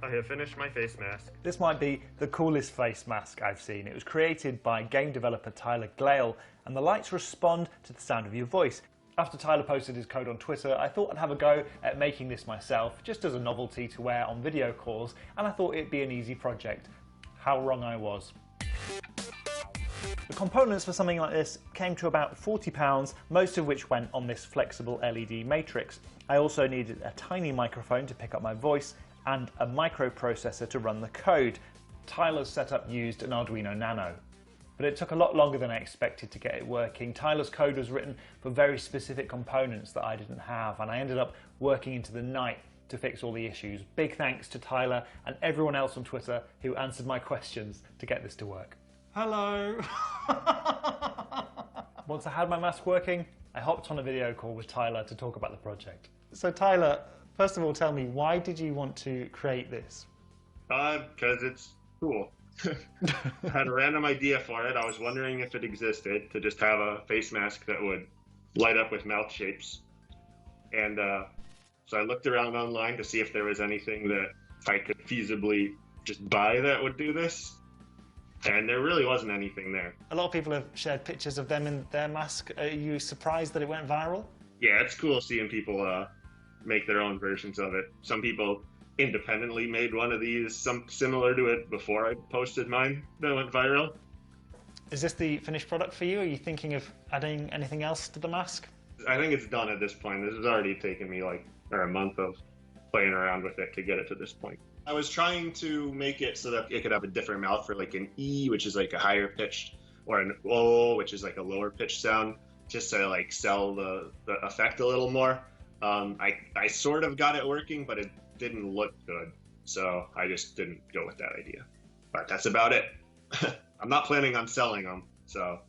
I have finished my face mask. This might be the coolest face mask I've seen. It was created by game developer Tyler Glaiel, and the lights respond to the sound of your voice. After Tyler posted his code on Twitter, I thought I'd have a go at making this myself, just as a novelty to wear on video calls, and I thought it'd be an easy project. How wrong I was. The components for something like this came to about £40, most of which went on this flexible LED matrix. I also needed a tiny microphone to pick up my voice and a microprocessor to run the code. Tyler's setup used an Arduino Nano. But it took a lot longer than I expected to get it working. Tyler's code was written for very specific components that I didn't have, and I ended up working into the night to fix all the issues. Big thanks to Tyler and everyone else on Twitter who answered my questions to get this to work. Hello. Once I had my mask working, I hopped on a video call with Tyler to talk about the project. So Tyler, first of all, tell me, why did you want to create this? Because it's cool. I had a random idea for it. I was wondering if it existed, to just have a face mask that would light up with mouth shapes. And so I looked around online to see if there was anything that I could feasibly just buy that would do this. And there really wasn't anything there. A lot of people have shared pictures of them in their mask. Are you surprised that it went viral? Yeah, it's cool seeing people make their own versions of it. Some people independently made one of these, some similar to it, before I posted mine that went viral. Is this the finished product for you? Are you thinking of adding anything else to the mask? I think it's done at this point. This has already taken me like a month of playing around with it to get it to this point. I was trying to make it so that it could have a different mouth for like an E, which is like a higher pitched, or an O, which is like a lower pitched sound, just to like sell the effect a little more. I sort of got it working, but it didn't look good, so I just didn't go with that idea. But that's about it. I'm not planning on selling them, so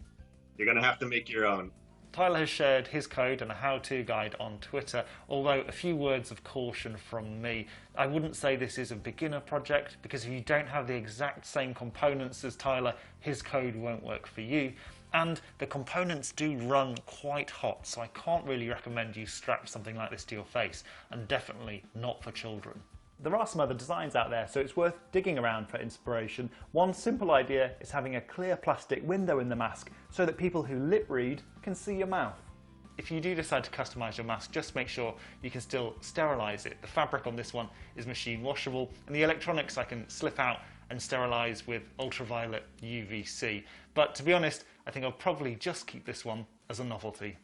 you're gonna have to make your own. Tyler has shared his code and a how-to guide on Twitter, although a few words of caution from me. I wouldn't say this is a beginner project, because if you don't have the exact same components as Tyler, his code won't work for you. And the components do run quite hot, so I can't really recommend you strap something like this to your face, and definitely not for children. There are some other designs out there, so it's worth digging around for inspiration. One simple idea is having a clear plastic window in the mask so that people who lip read can see your mouth. If you do decide to customize your mask, just make sure you can still sterilize it. The fabric on this one is machine washable, and the electronics I can slip out and sterilize with ultraviolet UVC. But to be honest, I think I'll probably just keep this one as a novelty.